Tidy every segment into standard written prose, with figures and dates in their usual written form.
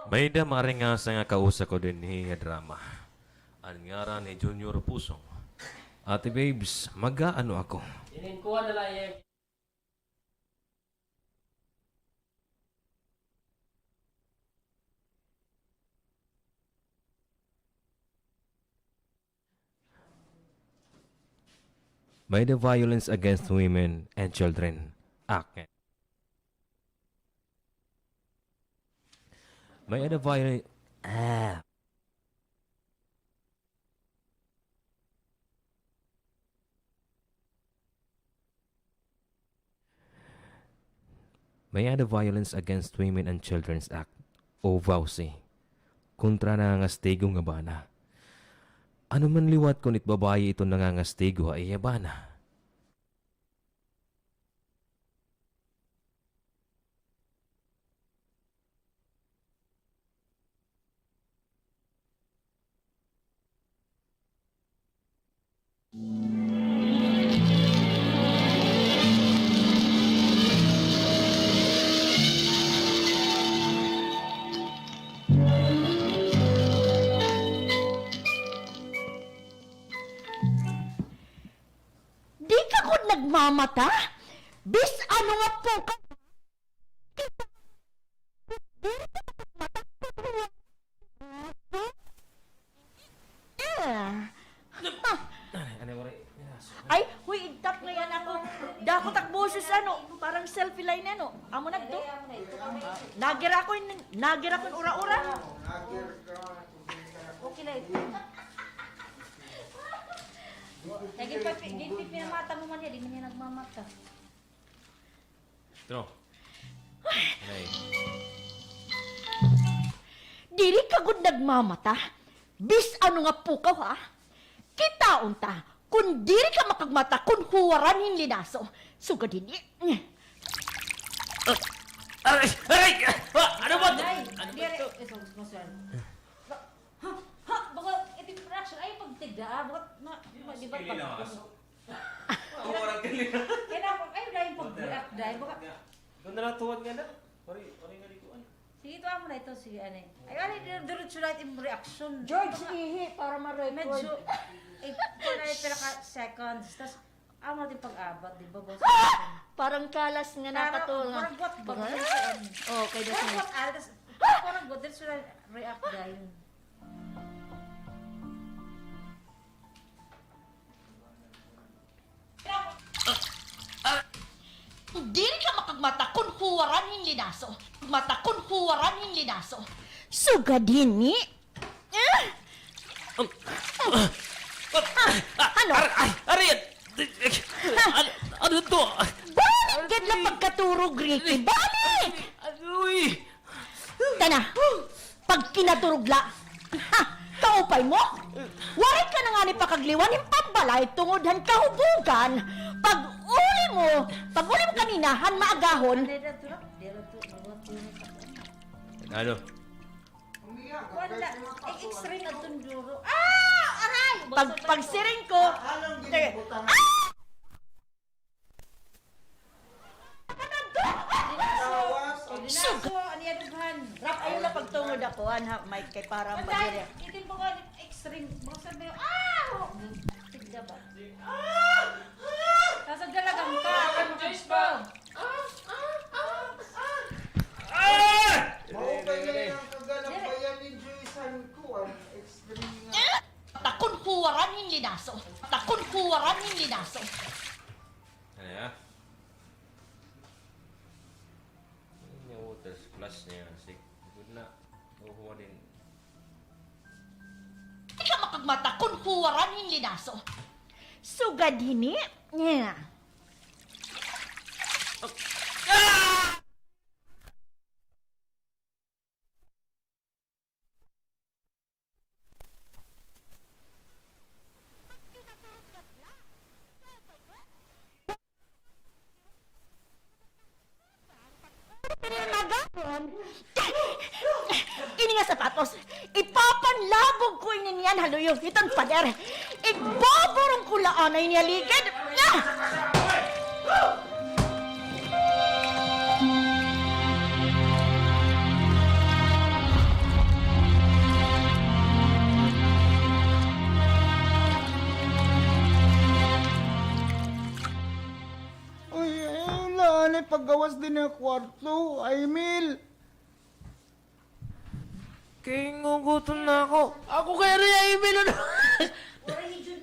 May damari nga sa nga kausa ko din ni drama. Ang ngara ni Junior Pusong. Ate babes, mag-ano ako? Ininkuha na lang yung... By the Violence Against Women and Children Act. May the violence... May the Violence Against Women and Children's Act o VAUSI. Kontra nangangastigo nga bana. Ano man liwat kunit babae ito nangangastigo ay yabana. Di ka ko nagmamata? Bis ano nga po ka? Ay, huy, igtap na yan ako. Dako takboses ano, parang selfie line ano. Amo na to. Nagira ko yung ura-ura. Okay lang ito. Di pinamata mo man yan, di man yan nagmamata. Ito. Anay. Diri ka gud nagmamata? Bis ano nga po ka ha? Kita unta, kung diri ka makagmata, kung huwaran yung linaso. Sugad din Aray! Aray! Ano ba? Ay, ito, masyan. Ha, baka ito yung reaction, ay pagtigda, baka, di ba pag... Kaya na, ay dahil pag-react dahil, baka... Kung nalatuwad nga na. Ori nga dito. Sige, ito mo na ito, sige, ano eh. Ay, ano, diretso lang yung reaction. George, ihi, para ma-record. Medyo, kung ay seconds, tapos, amo natin pag-abot, di ba, boss? Parang kalas nga napatulong. Parang bot-bot. Okay, that's Parang nice. bot, tapos, parang bot, diretso lang react dahil. Diri ka makagmata, kung huwaran yung linaso. Mata, kung huwaran yung linaso. Sugad din Ano? Aray! Ano to? Balik lang pagkaturog, Ricky. Balik! Aroy! Tana, pag kinaturugla, ha, kaupay mo? Warit ka na nga ni pakagliwan yung pambalay tungod han kahubugan. Pag uli mo kanina, han maagahon. Ano? Wala. Extreme na tunduro. Ah! Aray! Pag siring ko, Dinaso, ano yan dughan? rap ayun na pagtungod ako, ha, Mike, kay para Dahil, magire. itin mo nga extreme. Baka sabi, ah! Tigda ba? Nasa galagang ka. Kaya makaspo. Takon huwaran yung linaso. Takon huwaran yung linaso. Ano ya? Ini yung water splash niya. Good na. Uhuwa din. Di ka makagmata kung huwaran yung linaso. Sugad hini. Yeah. yan. Ini nga sapatos. Ipapanlabog ko ini niyan haluyog. Itong pader. Igboborong ko laan ay niya ligid. Wala na paggawas din ng kwarto, Aimil. Kingugutom na ako. Ako kaya rin ay Emil.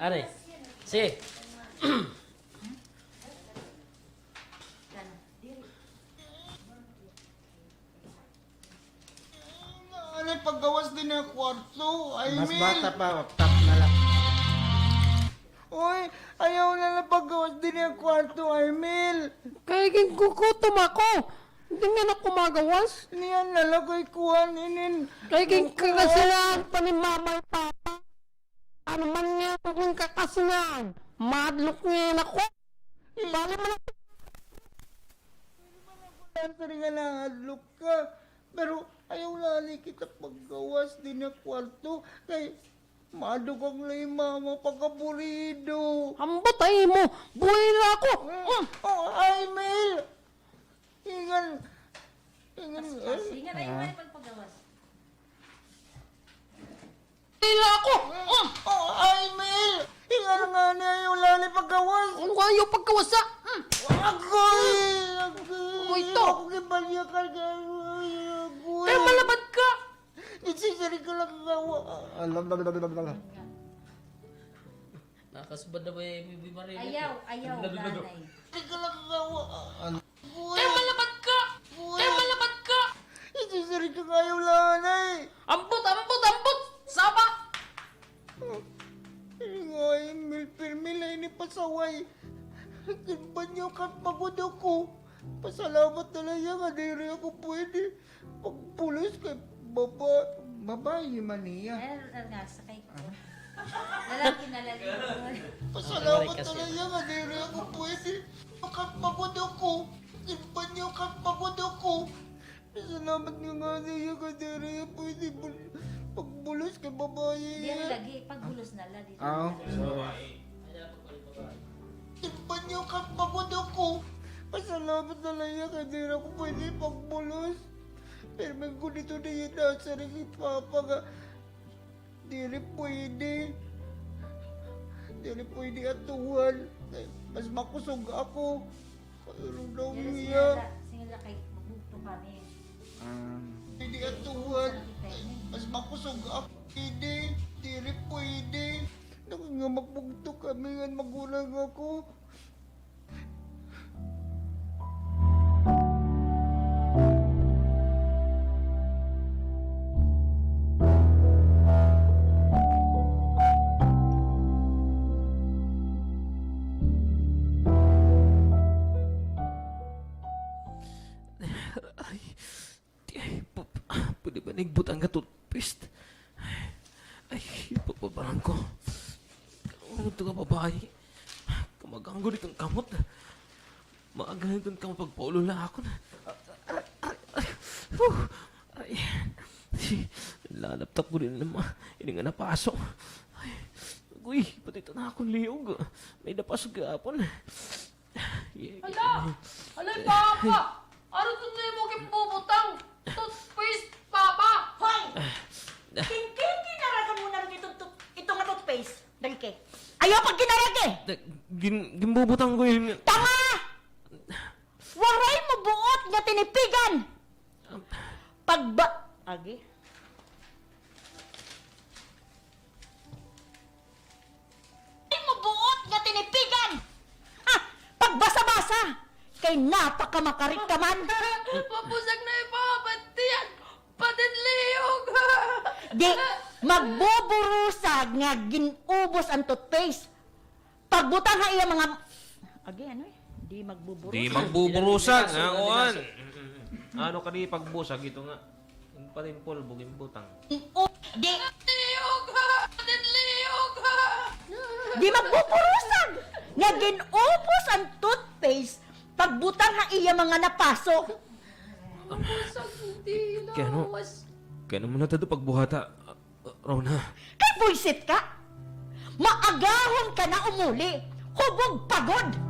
Are, sige. Wala na paggawas din ng kwarto, Aimil. Mas bata pa, top na lang. Uy, ayaw na na paggawas din ng kwarto, Aimil. Kaya kingugutom ako. Hindi nga na kumagawas. Niyan nalagay kuhan inin. Kaya kakasinan pa ni mama at papa. Ano man nga kung kakasinan. Madlock nga ako. Bali man ako. Sari nga lang, adlok ka. Pero ayaw lali kita paggawas din ng kwarto. Kay madog ang lay mama pagkaburido. Ambot ay mo. Buhay na ako. Oh, Aimil! Ingan. Sige na yung pagpagawas. Buhay na ako. Oh, Aimil! Ingan nga na yung lali paggawas. Ano kayo pagkawasa? Agoy! Ano ito? Ako kibalya ka na. Agoy! Kaya malabad ka. Nagsisari ka lang gawa. Nakasubad na ba yung Bibi Maria? Ayaw, nanay. Nagsisari ka lang gawa. Agoy! Kaya malabad ka. Kaya malabad ka. Nagsisari ka kayo lanay. Ambot. Saba. Ingay, mil ay ni pasaway. Kinbanyo ka pagod ako. Pasalamat na lang yan, adiri ako pwede. Pagpulis kay babae man niya. Ayun nga, sakay ko. Lalaki na lalaki. Pasalamat na lang yan, adiri ako pwede. Pagod ako. Kinbanyo ka pagod ako. Pasalamat nga niya, adiri pwede. Pagpulis kay babae Hindi yan. lagi, pagbulos na lagi. Kinbanyo ka pagod ako. Pasalamat na lang yan, hindi na ako pwede pagbulos. Pero may dito na yun nasa rin si Papa nga. Di rin pwede. Di rin pwede atuhan. Mas makusog ako. Mayroon daw niya. Singala kay magbugto kami. Hindi atuhan. Mas makusog ako. Hindi. Di rin pwede. Naku nga magbugto kami nga magulang ako. Pwede ba nagbutang ka toothpaste? Ay, papabaran ko. Ano ito ka babae? Kamaganggo ditong kamot. Maaga itong kamot pagpaulula ako na. Ay, lalaptap ko rin naman. Hindi nga napasok. Ay, uy, pati ito na akong liog. May napasok kapon. Hala! Halay, Papa! Ano ito na mo kimbubutang? Toothpaste, Papa! Hoy! Kinkinki naragan mo na rin itong nga toothpaste. Dali kay. Ayaw pag ginarag eh! Gimbubutang ko yun. Tanga! Waray mo buot nga tinipigan! Agi? Waray mo buot nga tinipigan! Ha! Pagbasa-basa! Kay napakamakarit ka man! Papusag na yung Papa! Tiyan! Patinliyog! Di, magbuburusag nga ginubos ang toothpaste. Pagbutang ha iya mga... Agi, ano eh? Di magbuburusag. Di magbuburusag, nga kuan. Ano ka di pagbusag ito nga. Yung patin polvo, gimbutang. Di, Liyog! Patinliyog! di magbuburusag nga ginubos ang toothpaste. Pagbutang ha iya mga napasok. Papusag Hindi na, Kaya ano? mas... Kaya naman na tayo pagbuhata, Rona. Kay buisit ka! Maagahon ka na umuli! Hubog pagod!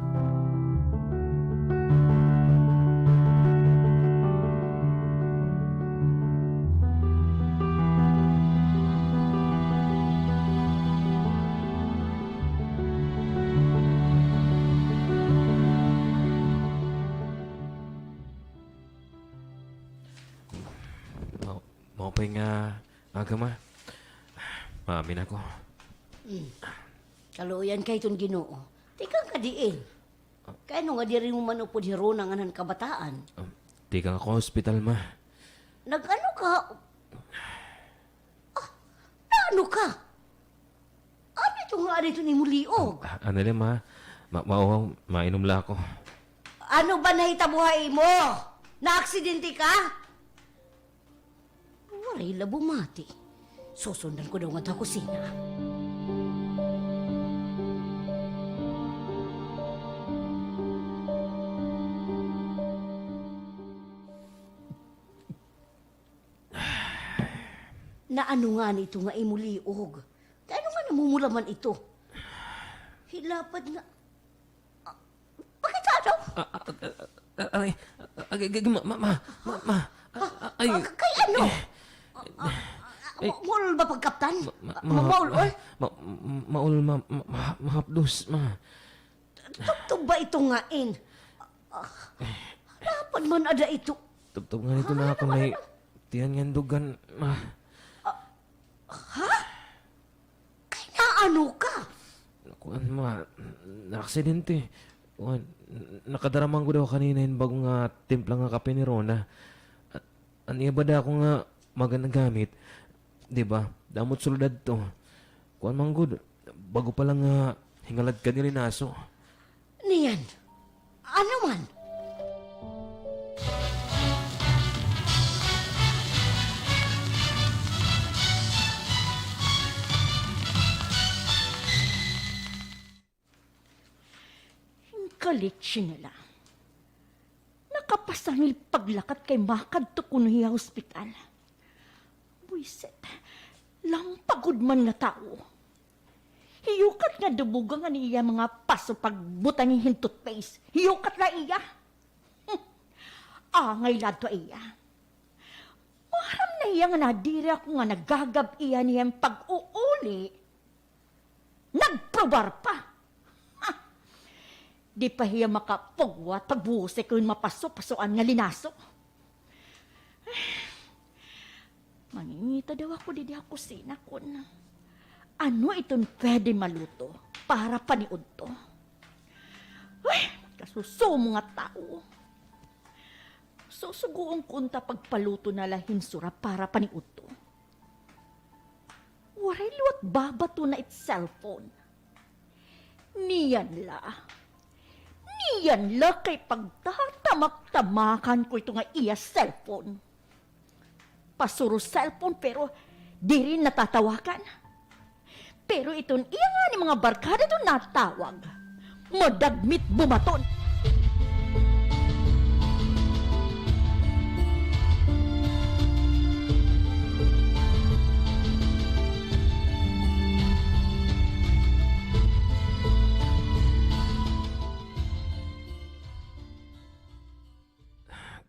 Mau pa nga agama. Maamin ako. Kaluyan kay itong ginoo. Tikang ka diin. Kaya no nga di rin mo manupod hiro ng anan kabataan. Di ka ako hospital, ma. Nag-ano ka? Ah, ano ka? Ano ito nga dito ni muliog? Ano din, ma? Mainom la ako. Ano ba nahitabuhay mo? Na-aksidente ka? Waray labo mati. Susundan ko daw nga ta kusina. Na ano nga nito nga imuliog? Kano nga namumulaman ito? Hilapad nga. Ah, bakit ano? Ay, Kay ano? Maul ba pagkaptan? Maul? maul, mahapdos, ma. Tugtog ba ito nga in? Dapat man ada ito. Tugtog nga nito na ako may tiyan nga dugan, ma. Kay na ano ka? Kuan, ma, na-aksidente. Kuan, nakadaramang ko daw kanina yung bago nga timpla nga kape ni Rona. Aniya ba da ako nga magandang gamit? Diba? Damot suludad to. Kuan manggod, bago pa lang nga hingalad ka ni Linaso. Niyan. Ano man? Kalit nila. Nakapasangil paglakat kay makadto kuno hiya hospital. Buiset, lampagod man nga tao. Hiyukat nga dubuga nga niya mga paso pagbutang yung toothpaste. Hiyukat na iya. Angay lato iya. Maram na iya nga nadiri ako nga nagagab iya niyang pag-uuli. Nagprobar pa. Di pa hiya makapugwat pagbuhos ko yung mapaso-pasoan nga linaso. Mangingita daw ako di ako sinakon. Ano itong pwede maluto para paniud to? Ay, kasuso mga tao. Susuguong kunta pagpaluto na lahing sura para paniud to. Waray liwat babato na it cellphone. Niyan la. Niyan la kay pagtatamak-tamakan ko ito nga iya cellphone. Pasuro cellphone pero di rin natatawakan. Pero itong iya nga ni mga barkada ito natawag. Madagmit bumaton.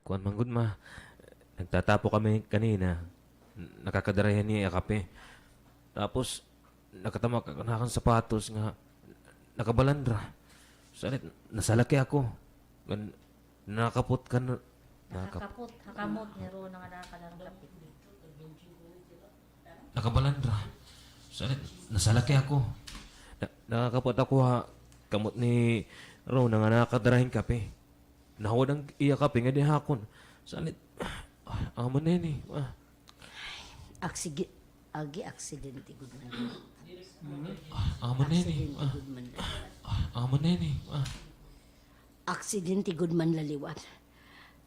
Kuan manggod, ma. Nagtatapo kami kanina. Nakakadarayan niya kape. Tapos, nakatamak ako na akong sapatos nga nakabalandra. Salit, nasalaki ako. Nakapot ka na. Hakapot, hakamot ni Rona nga nakakalarang kapit. Nakabalandra. Salit, nasalaki ako. Nakakapot ako ha. Kamot ni Rona nga nakakadarahin kape. Nahawad ang iya kape nga di hakon. Salit, aman na yun eh. Aksidente good man. Aman na yun eh. Aksidente good man. Aman na yun eh. Aksidente good man laliwat.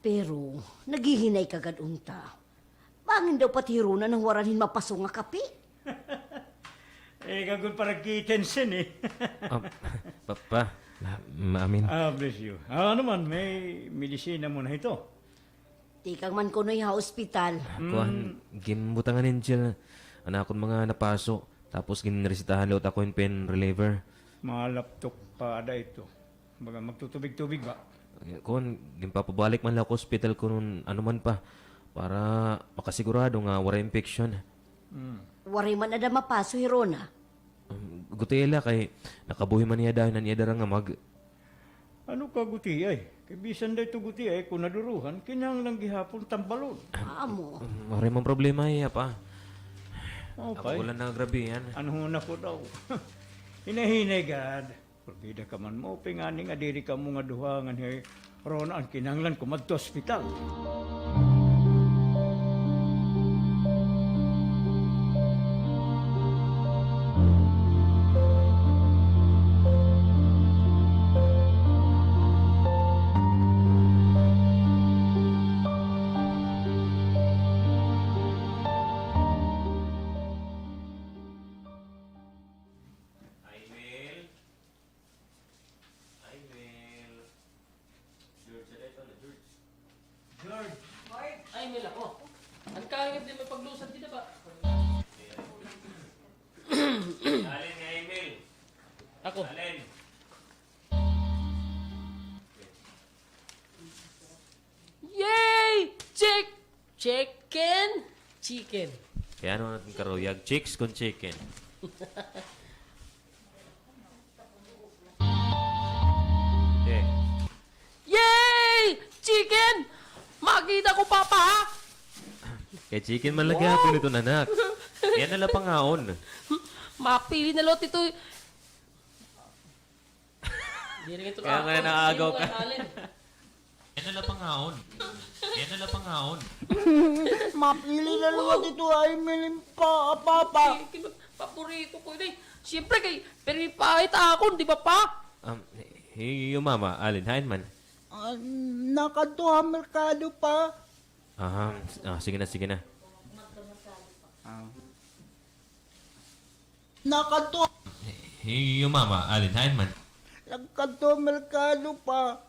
Pero naghihinay kagad unta. Bangin daw pati hiruna nang waranin mapaso nga kape. Gagod para kitensin eh. Papa, maamin. Bless you. Ano man, may medisina mo na ito. Tikang man ko no'y hospital. Kuan, gimbutangan ni Jill. Anak akong mga napaso. Tapos ginresitahan lot ako yung pain reliever. Malaptok pa ada ito. Baga magtutubig-tubig ba? Kuan, gimpapabalik man lang ako hospital ko nun ano man pa. Para makasigurado nga wala infection. Waray man na da mapaso, Hirona. Gutela kay nakabuhi man niya dahil na niya darang nga mag... Ano ka guti ay? Kay bisan da ito guti ay kung naduruhan, kinang lang gihapon tambalon. Amo. Wala mang problema iya pa. Oh, Ako pay. wala na grabe yan. Ano na ko daw? Hinahinay gad. Pagkida ka man mo, pingani nga diri ka mo nga duha nga ni Ron ang kinanglan ko madto ospital. Ay, Mel ako. Ang kahit di may paglusad din ba? Alin nga email? Ako. Alin? Yay! Chicken! Chicken. Kaya ano natin karuyag? Chicks con chicken. Eh, Yay! Chicken! Makita ko, Papa, ha? kay chicken man lagi hapon ito anak. Yan na lang pangaon. Mapili na lot ito. Hindi rin ito Kaya nga naagaw ka. Alin. Yan na lang pangaon. Yan na lang pangaon. Mapili na luwag ito ay milim pa, papa. Chicken, paborito ko yun eh. Siyempre kay, pero may pahit ako, di ba, Pa? Yung mama, alin, hain man. Nakatuha merkado pa. Sige na, sige na. Nakatuha. Yung mama, alin, hain man. Nagkatuha merkado pa.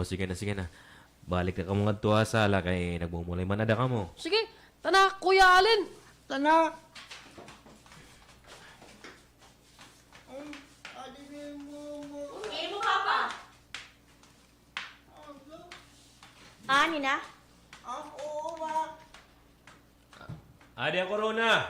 Sige na, sige na. Balik ka mga tuwa sala kay nagbumulay man ada ka mo. Sige, tana, Kuya Alin. Tana. Imo, Papa. Ani na? Ako, ma. Adi ang corona!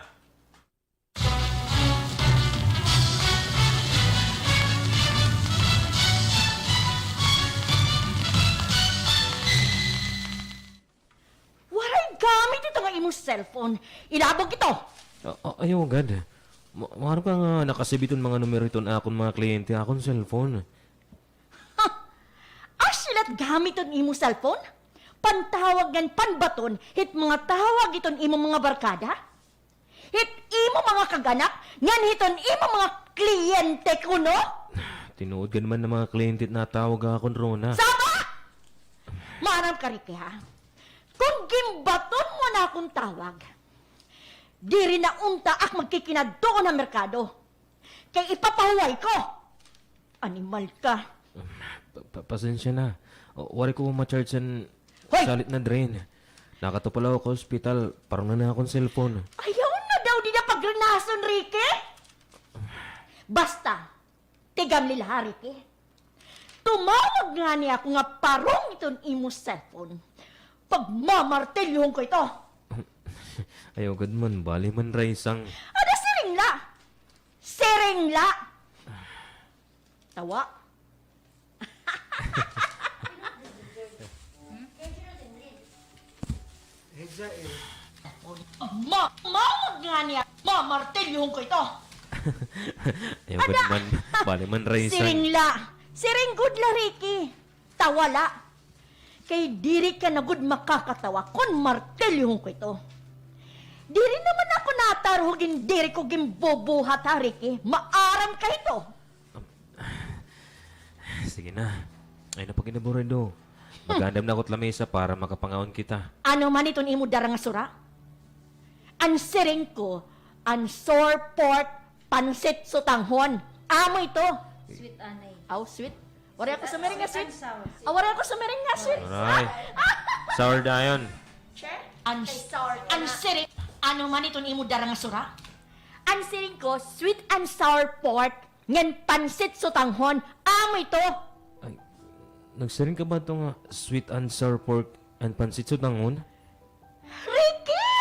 Waray gamit ito nga imong cellphone. Ilabog ito. Ayaw agad. Maro ka nga nakasibiton mga numero ito na akong mga kliyente akong cellphone. Asilat gamit ito imong cellphone? Pantawag ng panbaton, hit mga tawag iton imong mga barkada? Hit imo mga kaganak, ngan hiton imo mga kliyente ko, no? Tinuod ka naman ng mga kliyente na tawag akong Rona. Sama! Maanam ka Ricky, ha? Kung gimbaton mo na akong tawag, diri na unta ak magkikinadto na merkado. Kay ipapahuway ko. Animal ka. Pasensya na. Wari ko ma-charge san Hoy! salit na drain. Nakatupalaw ako hospital. Parang na akong cellphone. Ayaw na daw di na pagrenason, Ricky. Basta, tigam nila, Ricky. Tumawag nga niya ako nga parong iton imo cellphone. Pagmamartelyong ko ito. Ayaw gad man. Bali man raisang. Ano siringla? Siringla! Tawa. Mawag nga niya. Mamartelyong ko ito. Ayaw gad man. Bali man raisang. Siringla. Siringgod la, Ricky. Tawala. Kay diri ka na gud makakatawa kung martelyong ko ito. Diri naman ako natarhugin, diri ko gimbobuhat, ha, Ricky. Maaram ka ito. Sige na. Ay na pag inaburado. Magandam na ako't lamesa para makapangaon kita. Ano man itong imo darang nga sura? Ang siring ko, ang sore pork pansit sutanghon. Amo ito. Sweet anay. Aw, sweet. Wari ako sa meringasin. Wari ako sa meringasin. Aray. Sour dayon. Ang siring. Ano man itong imo dara nga sura? Ang siring ko, sweet and sour pork, ngan pansit sutanghon, amo ito. Ay, nagsaring ka ba ito nga sweet and sour pork and pancit sutangon? Ricky!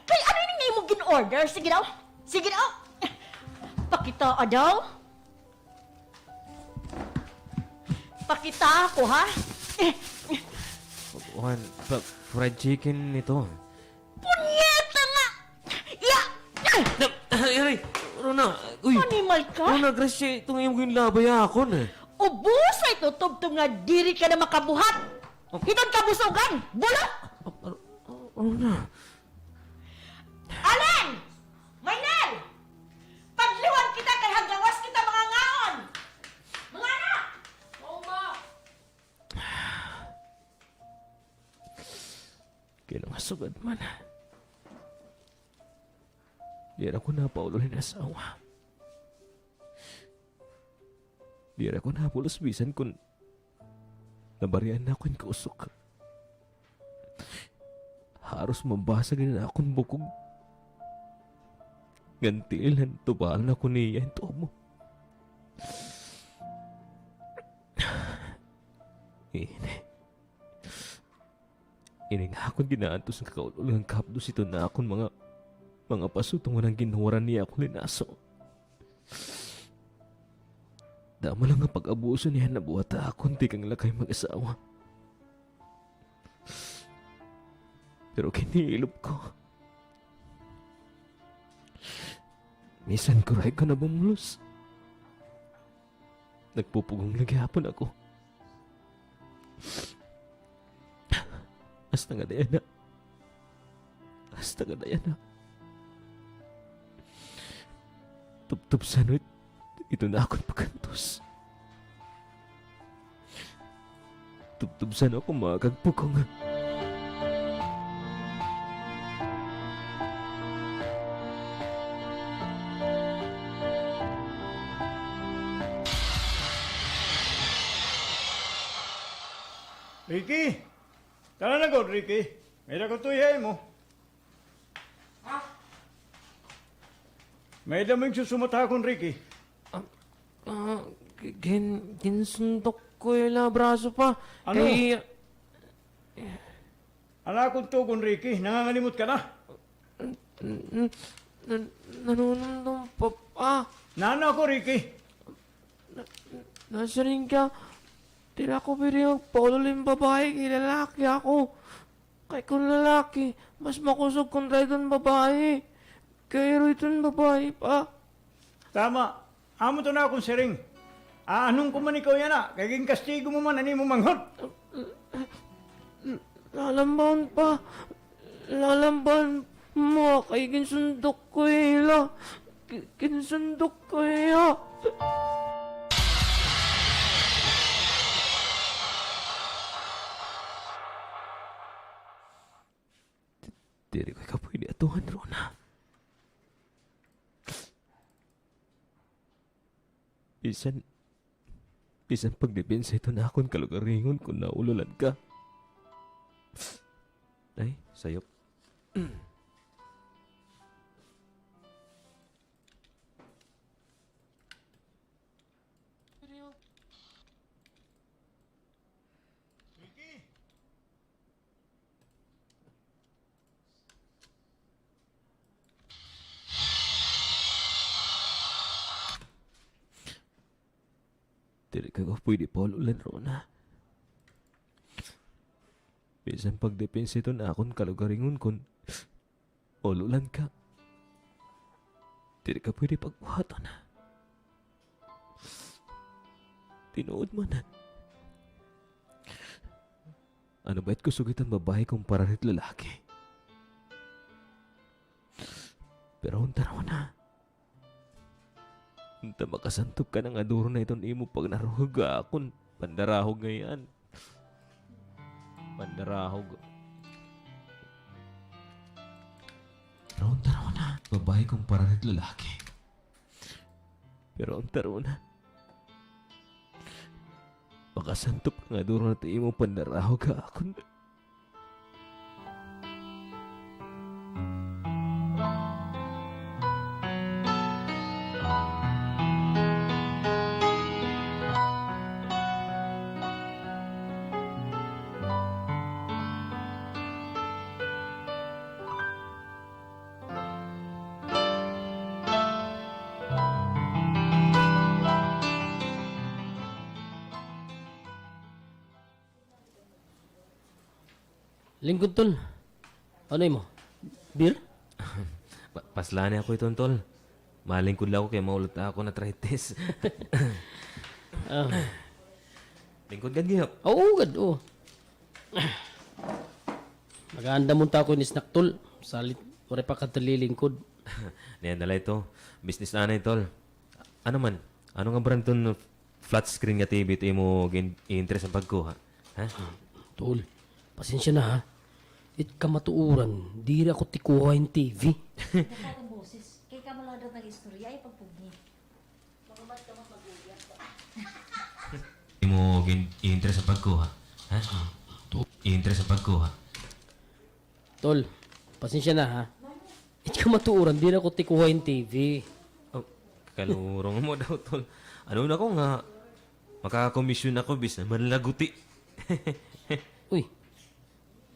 Kay ano yung nga imo gin-order? Sige daw. Sige daw. Pakita daw. Pakita ako, ha? Juan, fried chicken ito. Punyeta nga! Ya! Ay, Rona, uy. Animal ka? Rona, grasya itong iyong ginlabay ako na. Ubusay to tubtong nga diri ka na makabuhat. Hiton ka busugan! Bulok! Rona. Alin! Maynel! Pagliwan kita kay hagawas kita mga ngaon! Mga anak! Oo ba? Kinangasugad man. Di ako napaulorin asawa. Di ako napulos bisan kung nabarian na akong kausok. Haros mabasag na akong bukog. Gantilan, tubalan ako niya ito mo. Ini nga akong ginaantos ng kakaulang kapdos ito na akong mga pasutungan ang ginawaran niya akong linaso. Dama lang ang pag-abuso niya na buwata akong di kang lakay mag-asawa. Pero kinihilop ko. Misan kuray ko na bumulos. Nagpupugong nagyapon ako. Hasta nga daya na. Hasta nga daya na. Tuptup sanot. Ito na akong pagkantos. Tuptup sana ako makagpukong. Ricky! Tara na god, Ricky. May ko tuyay mo. May daming susumatakon, Ricky. Ginsundok ko yung braso pa. Ano? Eh, Anak kong tugon, Ricky. Nangangalimot ka na. nanunundong pa pa. Nana ko, Ricky. Nasa rin ka. Tila ko pwede magpaulol babae kay lalaki ako. Kay kung lalaki, mas makusog kung doon babae. Kaya doon babae pa. Tama. Amo to na akong siring. Anong kuman ikaw yan na? Kaging kastigo mo man, ani mo manghot. Lalambaon pa. Lalambaon mo. Kay ginsundok ko ila. Ginsundok ko iya. Diri ko ka pwede atuhan, Rona. Bisan pagdepensa ito na akong kalugaringon kung naululan ka. Ay, sayop. Dili ka ko pwede paululan, Rona. Bisan pagdepensa ito na akong kalugaringon kung ululan ka. Dili ka pwede pagbuhaton. Tinuod man. Ano ba'y kusugitan babae kung pararit lalaki? Pero unta na. Unta makasantop ka ng aduro na iton imo pag naruhog akon. Pandarahog ngayon. Pandarahog. Pero unta na. Babae kung pararit lalaki. Pero unta na. Makasantop ka nga doon na imo pandaraho ka akon. Lingkod tol. Ano mo? Beer? Paslani ako iton tol. Malingkod lang ako kaya maulot ako na arthritis. Ah. Lingkod gad gihap. Oo, gad, oo. Maganda mo ta ko ni snack tol. Salit, wala pa katalilingkod. Niyan dala ito. Business na tol. Ano man? Ano nga brand ton flat screen nga TV ito mo interest ang pagkuha? Ha? Tol, pasensya na ha. It kamatuuran, di ako tikuha yung TV. Kapag ang boses, kay ka maladot ng istorya ay pagpugni. Mo interest ang pagkuha? Ha? Interest ang pagkuha? Tol, pasensya na ha. It kamatuuran, di ako tikuha yung TV. Oh, kalurong mo daw tol. Ano na ko nga? Makakakomisyon ako bis na manlaguti. Uy,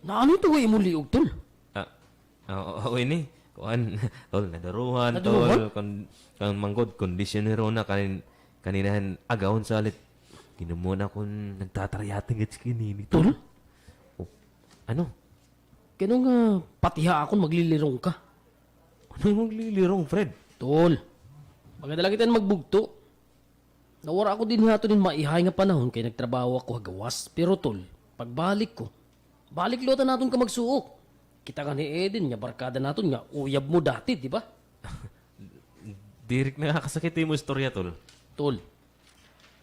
naano ito ay muli og tol? Oo, ini. Kuan, tol, nadaruhan, Nadaruhan? tol. Kan manggod, kondisyonero na kaninahan agawon salit. Ginamuna akong nagtatarayatang at kinini. Tol? Oh, ano? Kano nga patiha akong maglilirong ka. Ano yung maglilirong, Fred? Tol, maganda lang kita magbugto. Nawara ako din hato din maihay nga panahon kay nagtrabaho ako hagawas. Pero tol, pagbalik ko, balik lutan naton ka magsuok. Kita ka ni Eden nga barkada naton nga uyab mo dati, di ba? Direk nakakasakit mo istorya, tol. Tol,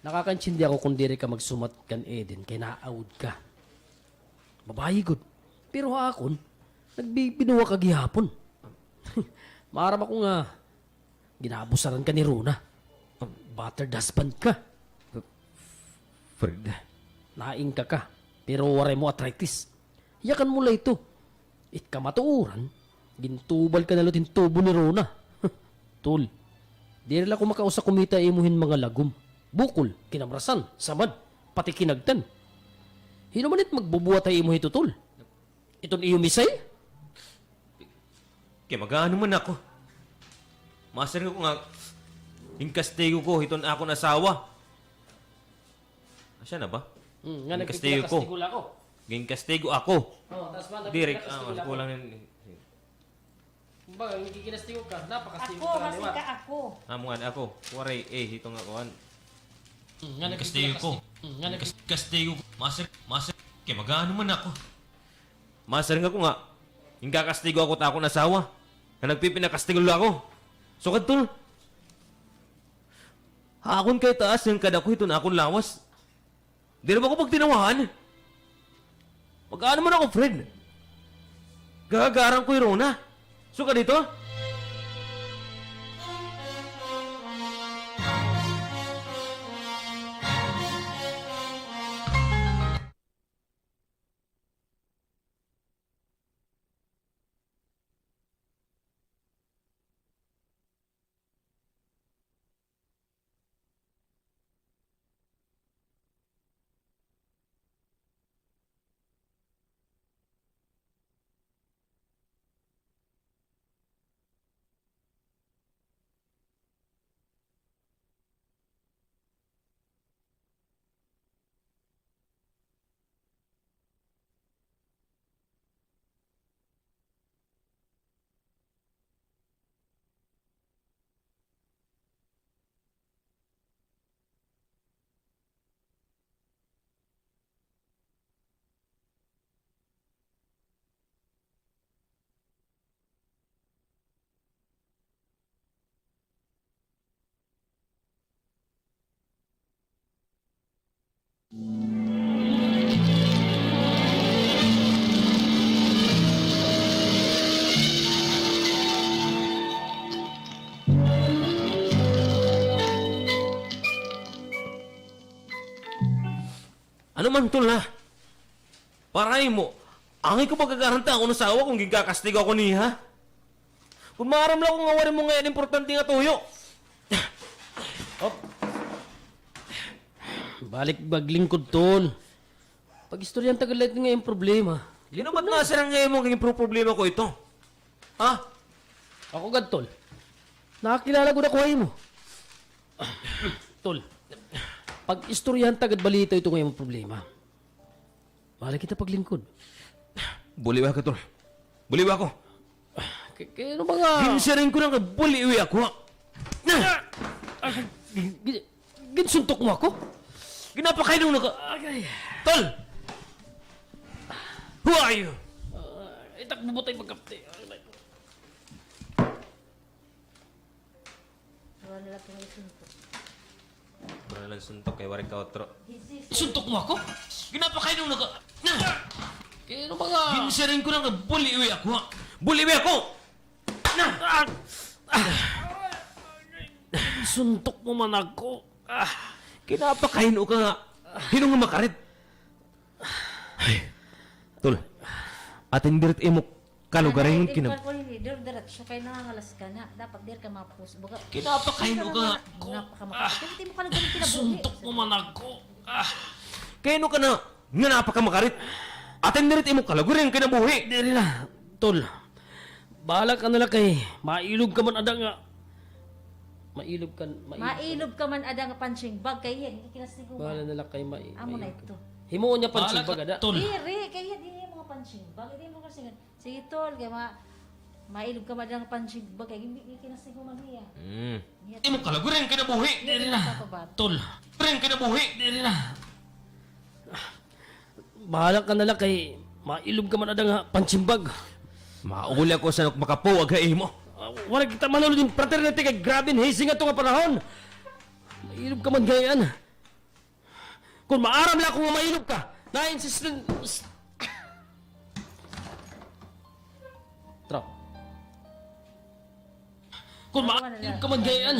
nakakansindi ako kung diri ka magsumat kan Eden kay naaawd ka. Babayi good. Pero akon, nagbibinuwa ka gihapon. Maarap ako nga, ginabusaran ka ni Rona. Battered husband ka. Fred, Naing ka, pero waray mo arthritis. Yakan mo lang ito. It kamatuuran, gintubal ka na lutin tubo ni Rona. Tol, di rin ako makausa kumita imuhin mga lagom. Bukol, kinamrasan, samad, pati kinagtan. Hinumanit magbubuhat ay imuhin ito, tol. Iton iyo misay? kaya mag-ano man ako. Master ko nga, yung kastigo ko, hiton ako asawa. Asya na ba? Nga Yung kastigo ko. nagpipila ko. Yung kastigo ako. Oh, tapos ba, Direk, nagpipila ko. kulang yun. Baga, hindi kinastigo ka, napakastigo Ako, ka na masika ako. Amungan ako. Waray, hitong ako. Nga Kastigo ko. Nga nagpipila Kastigo ko. Master, kaya mag-ano man ako. Master nga ko nga, yung kakastigo ako ta akong asawa. Na nagpipinakastigo ako. So kadtol. Hakon kay taas yung kada ko ito na akong lawas. Di na ba ako pagtinawahan? Mag-ano man ako, Fred? Gagagarang ko yung Rona. So ka dito? naman tol na. Paray mo, angay ko pagkagaranta ako ng sawa kung gigakastigo ako niya. Kung maaram lang kung awarin mo ngayon, importante nga tuyo. Balik baglingkod, tol. Pag istoryan tagal lahat nga yung problema. Yun ba't nga sirang ngayon mo kaging problema ko ito? Ha? Ako gad, tol. Nakakilala ko na kuhay mo. Tol, pag istoryahan tagad balita ito ngayong problema. Balik kita paglingkod. Buliwa ka tol. Buliwa ko. Kaya ano ba nga? Ginsirin ko lang buliwi ako. Ginsuntok mo ako? Ginapakain nung naka... Tol! Who are you? Itak mo tayo pagkapte. Wala lang itong isuntok. Wala lang suntok kay Warik Kaotro. Suntok mo ako? Ginapakain nung naka... Kaya ano ba nga? Ginsirin ko lang buliwi ako. Buliwi ako! Suntok mo man ako. Kinapakain ka nga. Hinong nga makarit. Ay. Tol. Atin dirt imok kalugarin Ano, kinab... ko hindi, diretso kayo nangangalas ka na. Dapat dir ka mapus. Baga, Kinapakain ka nga. Napakamakapit. Hindi mo ka nagawin pinabuhi. Suntok mo man ako. Kaya ka na. Nga napakamakarit. Atin dirt imok kalugarin kinabuhi. Diri na. Tol. Bahala ka nila kay mailog ka man ada nga. Mailog ka. Mailob ka man ada nga punching bag. Kaya yan, ikinastig ko Bahala ba? nila kay mailog. Amo na ito. Himuon niya pa sa bagada. Tol. Diri, kaya di yung mga punching bag. Hindi mo kasi nga. Sige tol, kaya mailog ka man ada nga punching bag. Kaya ikinastig ko man niya. Imok kalugarin kinabuhi. Diri na. Tol. Rin kinabuhi. Diri na. Bahala ka nila kay mailog ka man ada nga pansimbag. Mauli ako sa makapuwag ka mo. Wala kita manalo din fraternity kay grabe hazing ato nga panahon. Mailog ka man gayan. Kung maaram lang kung mailog ka, na-insist. Trap. Kung mailog ka man gayan,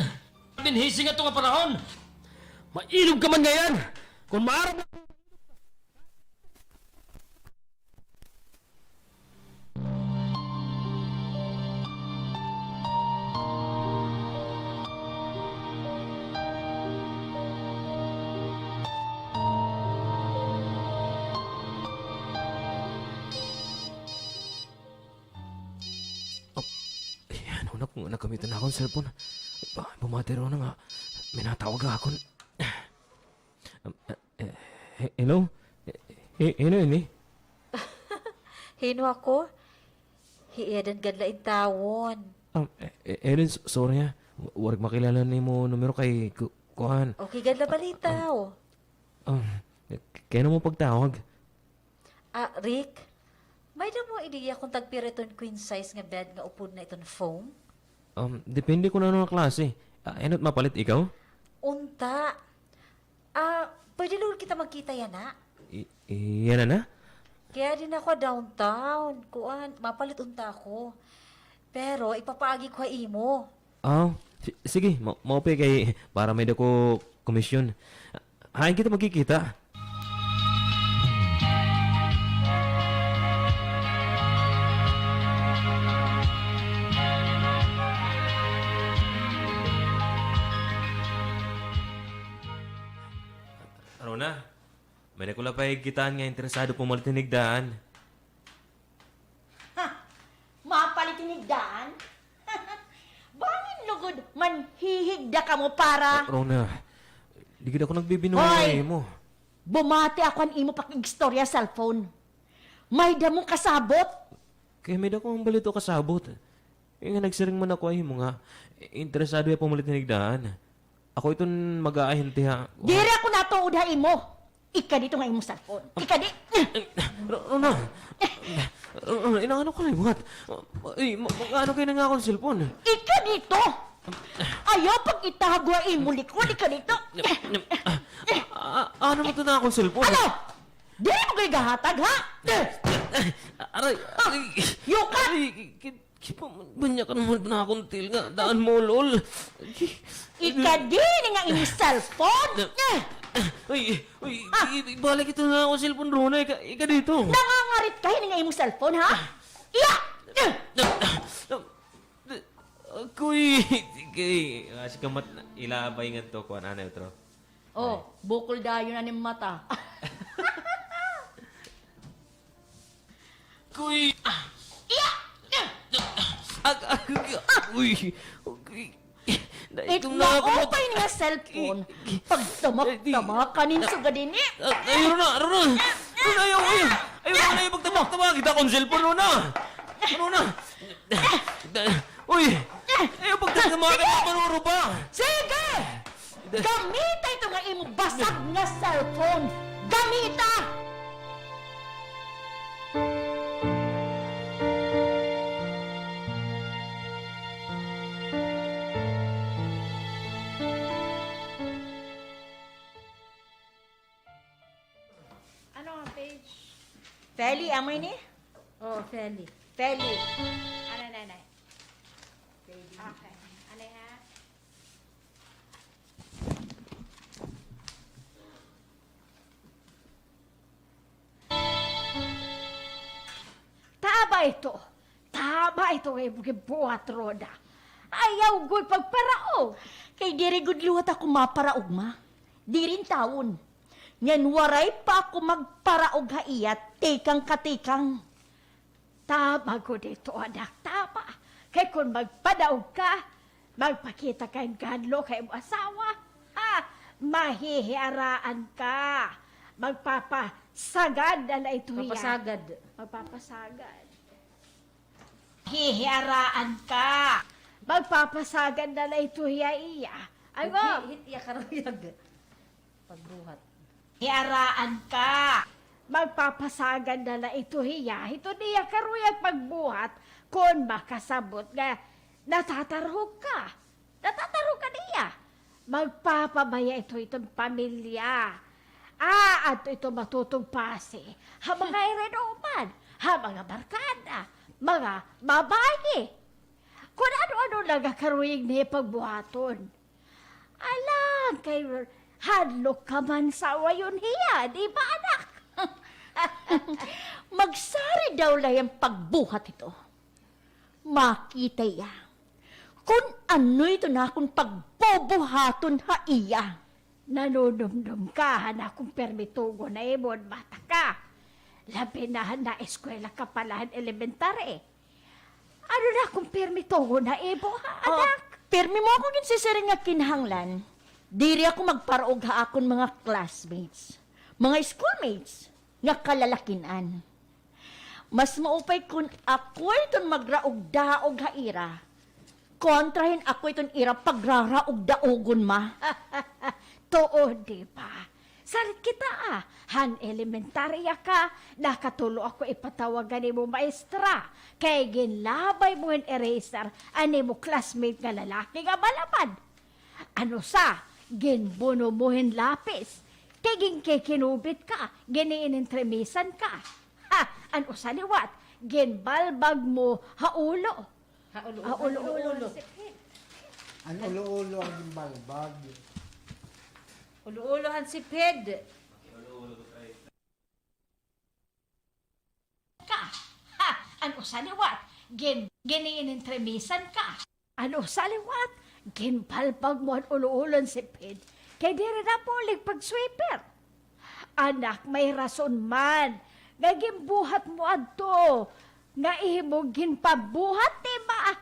grabe hazing ato nga panahon. Mailog ka man gayan. Kung maaram lang Ayan, una kung nagamitan na akong cellphone. Bumati rin na nga. May natawag ako. Hello? Hello, ini? Hino ako? Hiyadan gadlain tawon. Ellen, sorry ha. Huwag makilala ni mo numero kay Kuhan. Okay, gadla balitaw. Kaya mo pagtawag? Rick, may na mo ideya kung tagpira iton queen size nga bed nga upod na iton foam? Depende ko na ng klase. Enot mapalit ikaw? Unta. Pwede lugar kita magkita yan na? Yan na? Kaya din ako downtown. Kuan, mapalit unta ako. Pero ipapaagi ko imo. Sige, maupi kay para may dako komisyon. Hain kita magkikita. Arona, may nakula pa kitaan nga interesado pumalit ng nigdaan. Mapalitinigdaan? Bangin lugod, manhihigda ka mo para... Rona, di kita ako nagbibinuhay Hoy! mo. Bumati ako ang imo pakig-istorya cellphone. May damong kasabot. Kaya may dako ang balito kasabot. Nga nagsiring man ako ay mo nga. Interesado ya pumalit ng nigdaan. Ako itong mag-aahinti ha. Diri ako natuod ha imo. Ika dito nga imong cellphone. Ika di... Rona, inaano ko lang buhat. Mag-ano kayo na nga akong cellphone. Ika dito! Ayaw pag itahagwa imo likod. Ika dito. Ano mo ito na akong cellphone? Ano? Diri mo kayo gahatag ha? Aray! Yuka! Kipa, banyak ka naman na akong til nga. Daan mo, lol. Ika di nga imong cellphone. Uy, ibalik ito na ako cellphone, Rona. Ika dito. Nangangarit ka, hindi nga imong cellphone, ha? Iya! Ako'y... Kasi kamat ilabay nga to ko, ano ito? Oh, bukol dayo na ni mata. Ako'y... Iya! Uy! It na-open nga cellphone. Pag tamak-tamak kanin sa gadini. Ayaw na! Ayaw na yung pagtabak-tabak! Kita kong cellphone, Rona! Uy! Ayaw pagtabak ka manuro ba? Sige! Gamita ito nga imo basag nga cellphone. Gamita! Ano ang page? Feli, amoy ni? Oh, Feli. Feli. Ano, nanay? Okay. Ano ha? Tama ito ngay buhat roda. Ayaw gud pagparaog. Kay diri gud luhat ako maparaog ma. Di rin taon. Ngan waray pa ako magparaog ha iya, tikang katikang. Tama ko dito, anak, tama. Kay kung magpadaog ka, magpakita kayong ganlo kay mo asawa, mahihiaraan ka. Magpapasagad na ito iya. Papasagad. Magpapasagad. Hihiaraan ka. Magpapasagad na ito iya. Ano? Hit iya karuyag. Pagbuhat. Hiaraan ka. Magpapasagad na ito hiya. Ito niya karuyag pagbuhat kung makasabot nga natatarhog ka. Natatarhog ka niya. Magpapabaya itong pamilya. At ito matutugpasi. Ha mga irenuman, ha mga barkada, mga babae. Kung ano-ano nagakaruyag niya pagbuhaton. Alam, kay hadlok ka man sa wayon hiya, di ba anak? Magsari daw lang yung pagbuhat ito. Makita iya. Kung ano ito na akong pagbobuhaton ha iya. Nanunumdum ka na kung permitugo na ibon bata ka. Labi na eskwela ka pala elementary. Ano na kung permitugo na ibo ha anak? Permi mo ako ginsisiring nga kinahanglan. Diri ako magparaog ha akon mga classmates, mga schoolmates, nga kalalakinan. Mas maupay kung ako itong magraog-daog ha ira, kontrahin ako itong ira pagraraog-daogon ma. Too, di ba? Sarit kita han elementarya ka, nakatulo ako ipatawagan ni mo maestra, kay ginlabay mo yung eraser, ani mo classmate nga lalaki nga malapad. Ano sa, ginbuno mo yung lapis, kay ginkikinubit ka, giniinintremisan ka. Ano sa liwat, ginbalbag mo haulo. Haulo. Ang ulo-ulo ang balbag. Ulo-ulohan si Ped. Ano sa liwat, giniinintremisan ka. Ano sa liwat, ginbalbag mo ang ulo-ulon si Ped, kay di rin na pulig pag-sweeper. Anak, may rason man, nga ginbuhat mo adto, nga ihimog ginpabuhat, diba?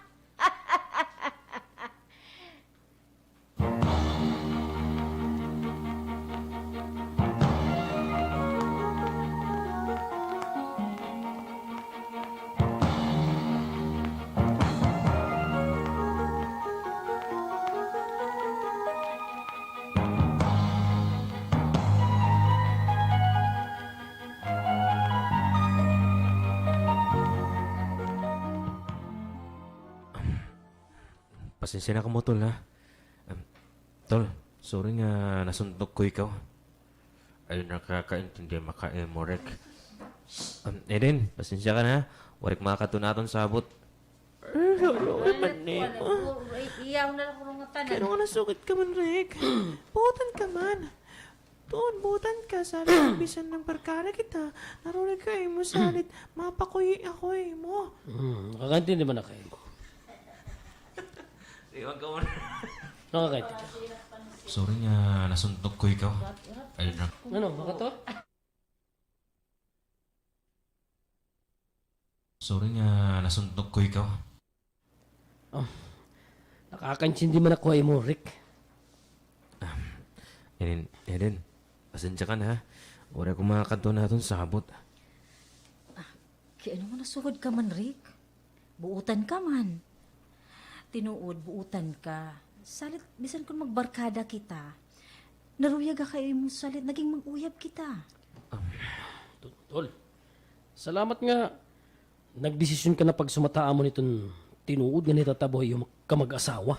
Pasensya na ka mo, Tol, ha? Tol, sorry nga nasuntok ko ikaw. Ay, nakakaintindi maka-emorek. Eden, pasensya ka na. Warik makakatunaton sabot. Iyaw na lang kung nga tanan. Kaya nga nasukit ka man, Rick. Putan ka man. Tuon, butan ka. Sabi ko, bisan ng barkada kita. Naroon ka mo salit. Mapakuyi ako mo. Nakakaintindi man na kayo. Iwan ka muna. Nakakaintindi. Sorry nga, nasuntok ko ikaw. Eldra. Ano, makato? Sorry nga, nasuntok ko ikaw. Nakakaintindi man ako mo, Rick. Eden, pasensya ka na ha. Wala ko mga kanto na itong sabot. Kaya ano mo nasugod ka man, Rick? Buutan ka man. Tinuod, buutan ka. Salit, bisan kung magbarkada kita, naruyag ka kayo mo salit, naging mag-uyab kita. Tol, salamat nga. Nagdesisyon ka na pag sumataan mo nitong tinuod nga nitataboy yung kamag-asawa.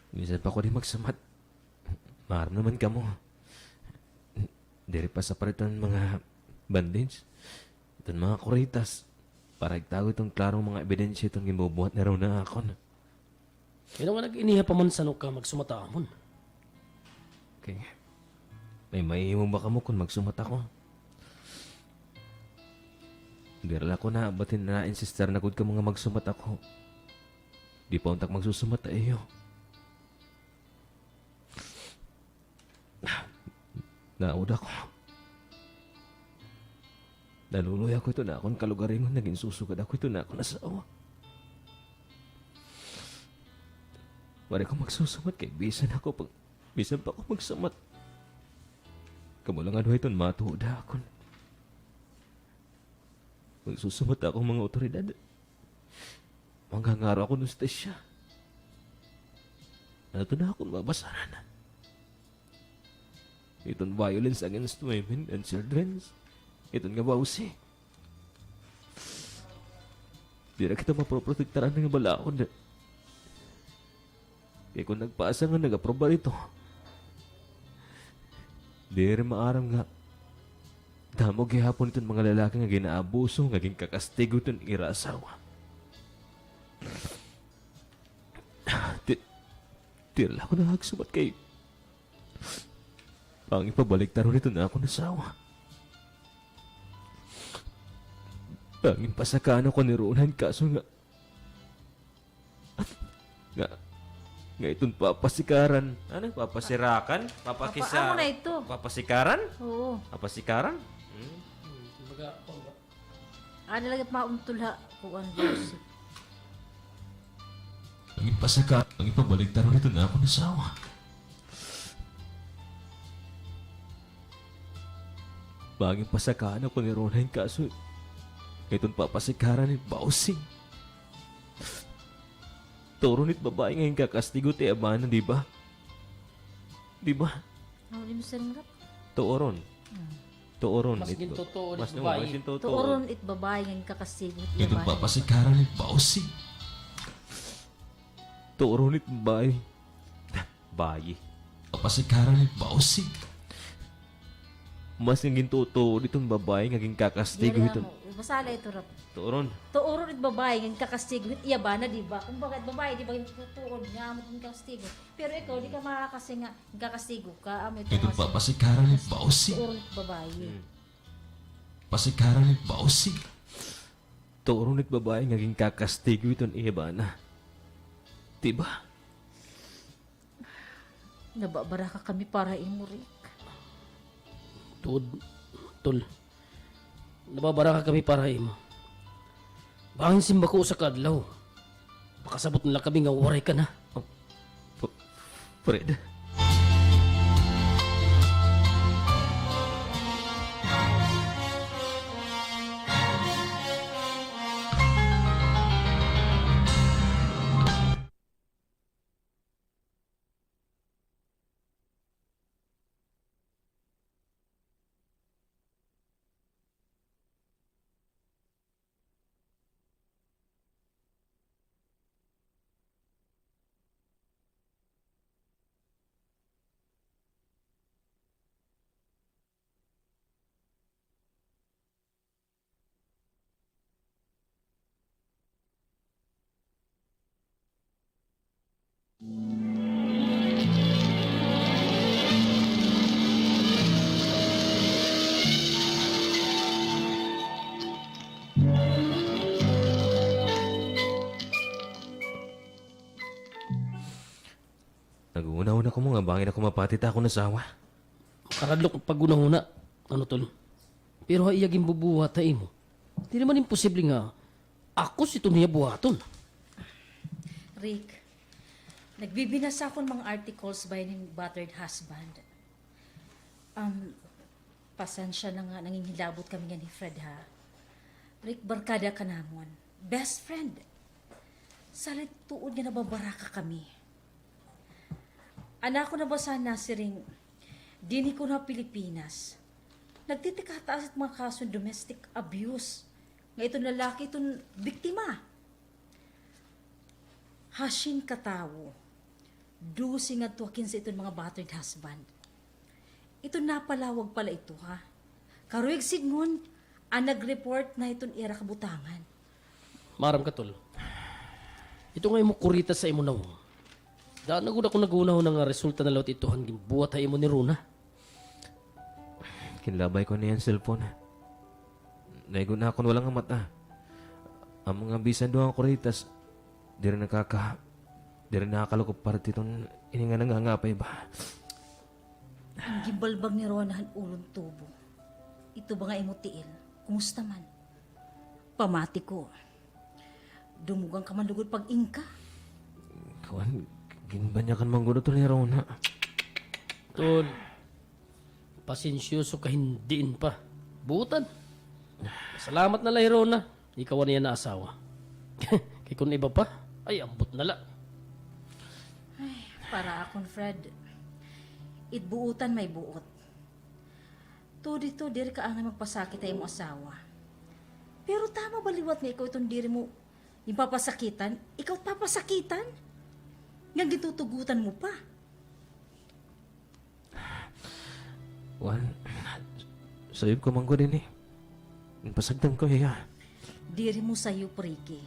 Minsan pa ko di magsamat. Maram naman ka mo. Diri pa sa paritan mga bandage. Itong mga kuritas. Para itago itong klarong mga ebidensya itong gibubuhat na raw na ako. Kaya nga nag-iniha pa man sa ka magsumatamon. Okay. May mo ba ka mo kung magsumat ako? Dirala ko na, batin na insister na kung ka mga magsumat ako. Di pa untak magsusumat na iyo. Naud ako. Naluloy ako ito na akong kalugaringon, naging susugad ako ito na ako nasawa. Wala ko magsusumat kay bisan ako pag bisan pa ako magsumat. Kamulang ano ito matuda ako. Magsusumat ako mga otoridad. Manghangaro ako ng stasya. Nato na akong mabasaran. Itong violence against women and children. Itong nga bawsi. Di na kita maproprotektaran ng balaod. Kaya kung nagpaasa nga nag-aproba ito, di rin maaram nga. Damo gihapon itong mga lalaki nga ginaabuso, nga ginakastigo itong irasawa. Tira ako na hagsumat kay pangipabalik taron ito na ako nasawa. Pangin pasakaan ako ni Ronan kaso nga itong papasikaran. Ano? Papasirakan? Ano na ito? Papasikaran? Oo. Papasikaran? Ano lagi mauntulha kung ano Joseph. Pangin pasakaan. Pangin pabalik taron ito na ako nasawa. Pangin pasakaan ako ni Ronan kaso itong papasikaran ni Bausing. Turo nit babae ngayon kakastigo ti Abana, di ba? Di ba? Ano di mo sanrap? Tuoron. Tuoron. Mas gintotoo Mas ni naman, babae. mas gintotoo. Tuoron it babae ng kakasigot. Itong papasikaran ni Bausing. Tuoron nit babae. Bayi. Papasikaran ni Bausing. Mas naging totoo nitong babae ngaging kakastigo itong... Masala ito rap. Tuoron. Tuoron it babae ng kakasigot. Iya ba na, di ba? Kung bakit babae, di ba yung tutuon nga mo ng kakasigot. Pero ikaw, di ka makakasi nga kakasigo ka. Itong papasikaran ni Bausing. Tuoron it babae. Pasikaran ni Bausing. Tuoron nit babae ngaging kakastigo itong Ibana. Diba? Nababara ka kami para imo, Rick. Tol, nababara ka kami para imo. Bangin simba ko sa kadlaw. Makasabot na lang kami nga waray ka na. Fred. Una-una ko mo nga bangin ako mapatit ako nasawa. Karadlok ang pagunahuna. Ano tol? Pero haiyagin bubuhat mo. Di naman imposible nga. Ako si Tumiya buhaton. Rick, nagbibinasa ako ng mga articles by ng battered husband. Pasensya na nga, nangingilabot kami nga ni Fred, ha? Rick, barkada ka namon. Best friend. Salit tuod nga nababaraka kami. Anak ko na basahan na si Ring, dini ko na Pilipinas. Nagtitikataas at mga kaso ng domestic abuse. Nga itong lalaki, itong biktima. Hasin katawo. Dusi nga tuwakin sa itong mga battered husband. Ito napalawag pala ito, ha? Karuig sigmon, ang nag-report na itong ira kabutangan. Maram ka tol. Ito nga imo kurita sa imo nawong. Daan agud ako nagunaw nga resulta na lawat ito hanggang buhat imo ni Rona. Kinlabay ko na yan cellphone. Naigo na akong walang mata. Ang mga bisan doang kuritas, di rin nakakalukop para itong ininga nangangapay ba? Ang gibalbag ni Ronahan ulong tubo. Ito ba nga imutiil? Kumusta man? Pamati ko. Dumugang ka man lugod pag-ingka. Kawan, ginbanyakan manggulo to ni Rona. Tol, pasensyoso ka hindiin pa. Butan. Salamat na lang, Rona. Ikaw niya na asawa. Kaya kung iba pa, ay ambot na lang. Para akong Fred, itbuutan may buot. To dito, diri ka ang magpasakit ay mo asawa. Pero tama baliwat nga ikaw itong diri mo yung papasakitan? Ikaw papasakitan? Nga gitutugutan mo pa. Wan, sayop ko manggo din eh. Pasagdan ko iya. Diri mo sa'yo, Priki.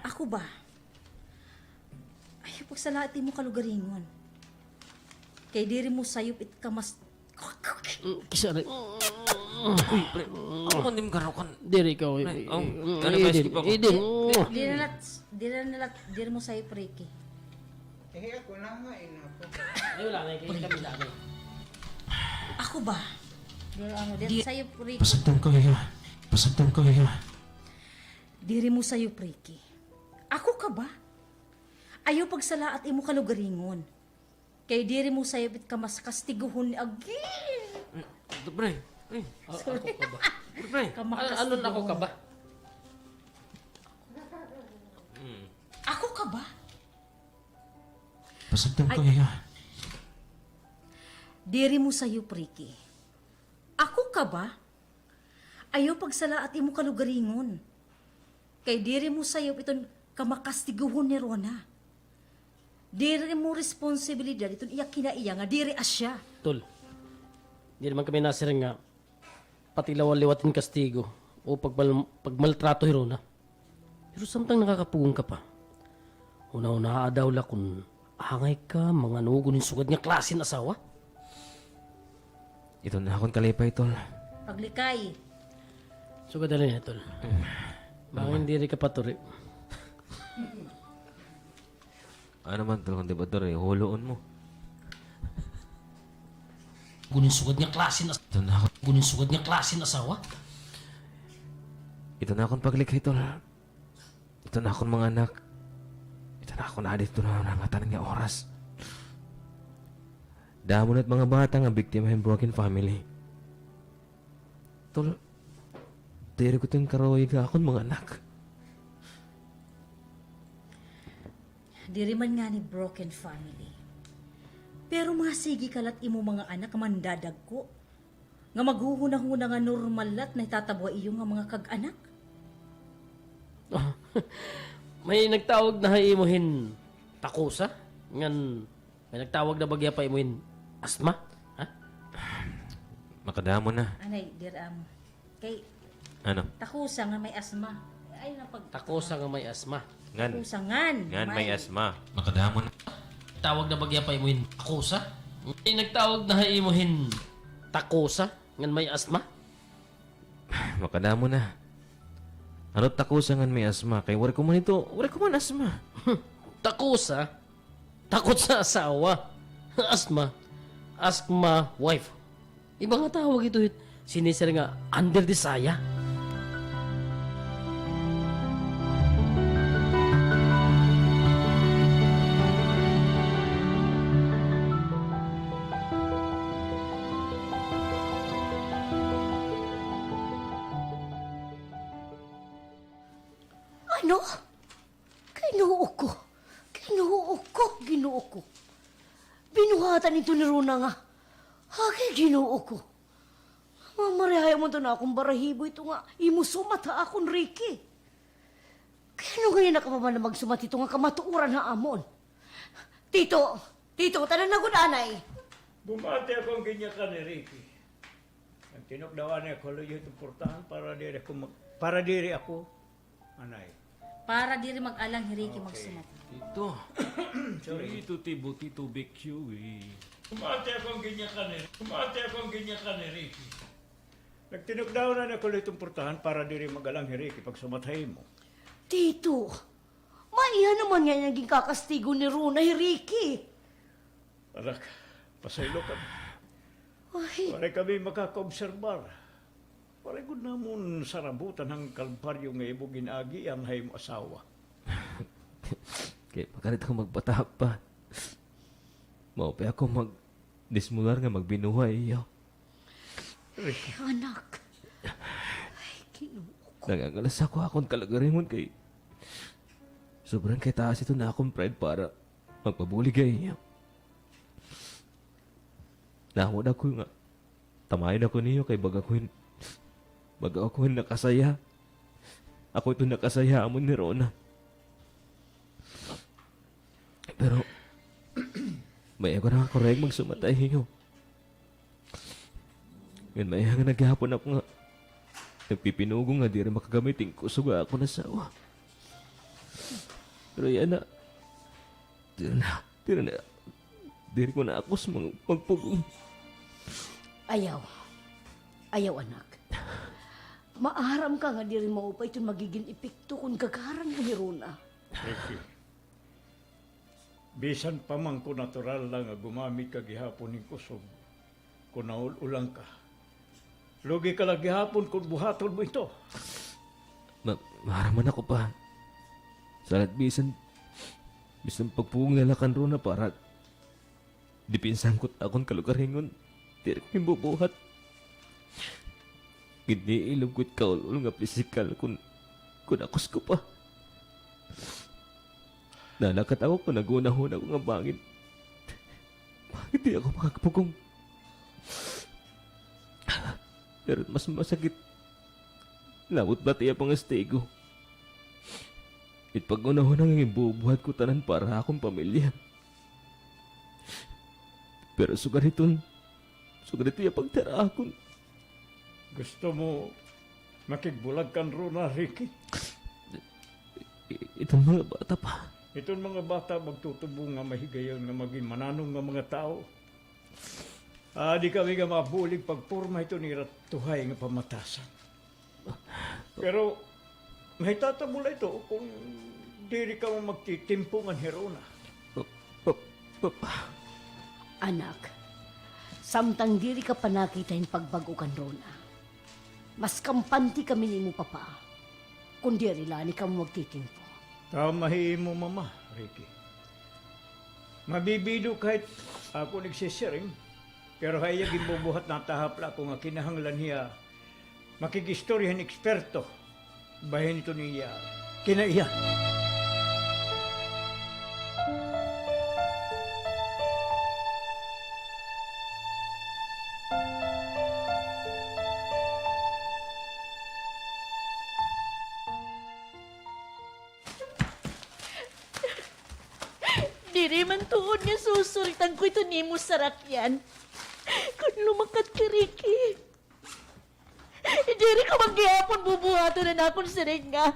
Ako ba? Ayaw pagsalati mo kalugaringon. Kay diri mo sa'yo it kamas... Kisa rin. Ako kandim karakan. Diri ikaw. Ano ba isip ako? Diri mo sa'yo, Priki. Eh, ako na nga, inapo. Ay, wala na. Kaya kami lang. Ako ba? Diri sa'yo, Priki. Pasagdan ko iya. Diri mo sa'yo, Priki. Ako ka ba? Ayaw pagsalaat imo kalugaringon. Kay diri mo sa'yo bit ka mas kastiguhon ni Agi. Pre, Ako ka ba? pre. Ano na ako ka ba? Ako ka ba? Pasagdan ko iya. Diri mo sa'yo, Priki. Ako ka ba? Ayaw pagsalaat imo kalugaringon. Kay diri mo sa'yo iton kamakastiguhon ni Rona. Diri mo responsibilidad iton iya kinaiya nga diri asya. Tol, di naman kami nasiring nga pati lawal-liwatin kastigo o pagmaltrato hiro na. Pero samtang nakakapugong ka pa. Una-una daw la kung hangay ka mga nugunin sugad nga klase na asawa. Ito na akong kalipay, tol. Paglikay. Sugad na rin tol. Baka hindi rin ka paturi. Ano man, tol, kung di ba, tol, huloon mo. Gunin sugad nga klase na Ito na ako. gunin sugad nga klase na asawa. Ito na akong paglikay, tol. Ito na akong mga anak. Ito na akong adit na nangatan nga oras. Damo na't mga bata nga biktima ng broken family. Tol, diri ko itong karoy ka akong mga anak. Diri man nga ni broken family. Pero masigi kalat imo mga anak mandadag ko. Nga maghuhuna-huna nga normal lat na itatabwa iyo nga mga kag-anak. May nagtawag na haimuhin takusa. Ngan may nagtawag na bagya pa imuhin asma. Ha? Makadamo na. Anay, kay Ano? takusa nga may asma. Ay na pag Takusa nga may asma. Ngan. takusangan. Ngan may asma. Makadamo na. Tawag na bagya pa imuhin takusa. May nagtawag na haimuhin takusa. Ngan may asma. Makadamo na. Ano takusangan may asma? Kay wari ko man ito, wari ko man asma. Takusa Takot sa asawa. Asma wife. Iba nga tawag ito. Sinisir nga under the saya. Ano? Ginoo ko. Ginoo ko. Binuhatan ito ni Rona nga. Hagi ginoo ko. Mamarihaya mo to na akong barahibo ito nga. Imusumata akong Ricky. Kaya ngayon nakapaman na magsumat ito nga kamatuuran na amon. Tito, tanan na anay. Bumati akong ganyan ka ni Ricky. Ang tinukdawan niya ko yung portahan para diri ako, anay. Para diri mag-alang hiriki magsumat. Tito. Tito, tibuti, tubig, eh. Bumati akong ganyan ka ni Ricky. Nagtinukdawan na ko itong portahan para diri mag-alang Ricky pag sumatay mo. Tito, maiya naman yan naging kakastigo ni Rona, Ricky. Anak, pasaylo kami. Ay, Pare kami makakaobserbar. Pare ko namon sarabutan ng kalbaryo nga ibo ginagi ang hay mo asawa. Kaya pagkalit ako magbatahap pa. Maupi ako dismular nga magbinuhay iyo. anak. Ay, ginoo. Nagagalas ako akong kalagaringon kay sobrang kay taas ito na akong pride para magpabuligay iyo. Nahod ako nga. Tamayin ako niyo kay baga ako nakasaya. Ako ito nakasaya amon ni Rona. Pero may ako na korek magsumatay niyo. Ngayon may nga naghihapon ako nga. Nagpipinugo nga di rin makagamitin ko suga ako na sawa. Pero yan na. Di ko na ako sa magpugong. Ayaw, anak. Maaram ka nga di rin maupay ito magiging epekto kung gagaran mo ni Rona. Ricky, bisan pa man ko natural lang nga gumamit ka gihapon ng kusog. Kung naululang ka. Lugi ka lang gihapon kung buhaton mo ito. Maharaman ako pa. Salat bisan pagpugong nila kan Rona para dipinsan ko't akong kalugaringon. Di rin bubuhat. Giniilog ko't kaulul nga pisikal kung akos ko pa. Nalakat ako kung nagunahon ako nga bangin. Bakit di ako makakapugong? Pero mas masakit. Lawot ba tiya pang estego? It pag-unahon ang bubuhat ko tanan para akong pamilya. Pero sugar ito yung pagtara akong. Gusto mo makigbulag kan Rona, Ricky? Itong mga bata pa. Itong mga bata magtutubo nga mahigayon nga maging mananong nga mga tao. Di kami nga mabulig pagpurma ito ni Ratuhay nga pamatasan. Pero may tatabula ito kung diri ka mo magtitimpungan Herona. Anak, samtang diri ka pa nakita yung pagbago kan Rona. Mas kampanti kami ni mo papa. Kung diri lani ka mo magtitimpo. Tamahin mo, Mama, Ricky. Mabibido kahit ako nagsisiring, pero hayag imbubuhat na tahapla ko nga kinahanglan niya makigistoryahan eksperto. Bahin ito niya kinaiya. Diri man tuon nga susuritan ko ito ni mo sa rakyan. Kung lumakat ka, Ricky. Diri ka maghihapon bubuhato na akong siringa.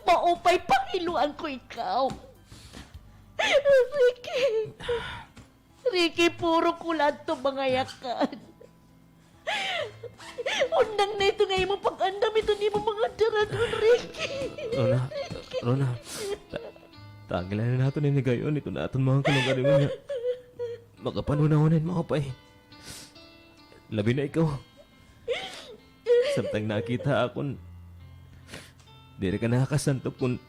Maupay pangiluan ko ikaw. Ricky, puro kulat to mga yakan. Undang na ito ngayon mo pag-andam ito ni mo mga daradon, Ricky. Rona. Tagi Tagalan na nato ni gayon ito na aton mga kalugaringon nga. Makapanunahunin mo pa eh. Labi na ikaw. Samtang nakita akon, di ka nakakasantop kung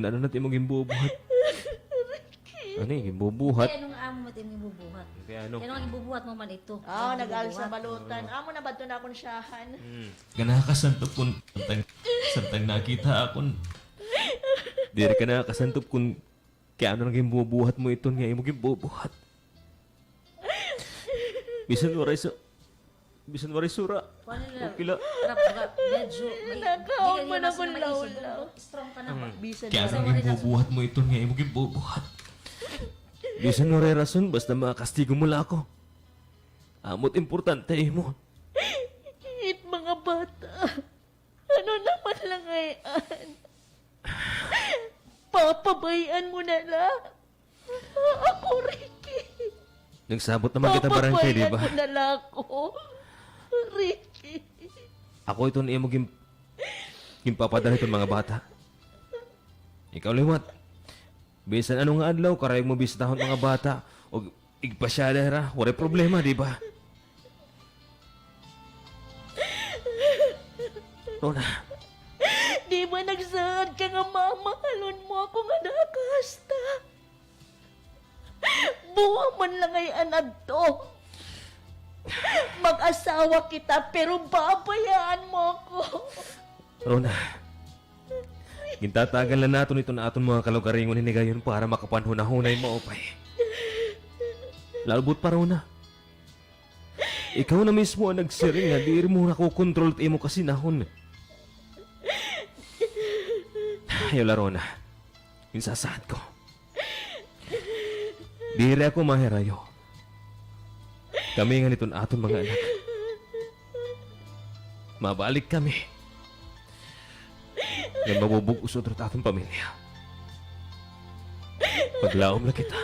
ano natin mong gimbubuhat. Ano yung gimbubuhat? Kaya anong amo mo din ibubuhat? Kaya ano? Kaya anong ibubuhat mo man ito? Oh, nag-alis sa balutan. Amo na ba ito na akong siyahan? Ka nakakasantop kung samtang nakita akon. Di ka nakakasantop kung kaya ano nang gimbubuhat mo ito nga imong gimbubuhat. Bisan waray sura. Paano nila? Pila. Rap ka, medyo. Nakaw mo na kung laulaw. Strong ka na ba? Bisan Kaya ano nang gimbubuhat mo ito nga imong gimbubuhat. Bisan waray rason basta makakastigo mo la ako. Amot importante mo. Hit mga bata. Ano naman lang ngayon? Papabayan mo na lang. Ako, Ricky. Nagsabot naman kita barangay, di ba? Papabayan mo na lang ako. Ricky. Ako ito na mo gimpapadala itong mga bata. Ikaw liwat. Bisan anong adlaw, karayog mo bisitahon mga bata. O igpasyada ra, wala problema, di ba? Rona, Di ba nagsaad ka nga mamahalon mo ako nga nakasta? Buwa man lang ay anad to. Mag-asawa kita pero babayaan mo ako. Rona. Gintatagal na nato nito na aton mga kalugaringon ni gayon para makapanhunahunay mo, opay. Lalbot pa, Rona. Ikaw na mismo ang nagsiring nga di mo nakukontrol at imo kasi nahon. Ayaw la, Rona. Insasahad ko. Diri ako mahirayo. Kami nga niton aton mga anak. Mabalik kami. Nga mabubugusod rin atong pamilya. Paglaom na kita.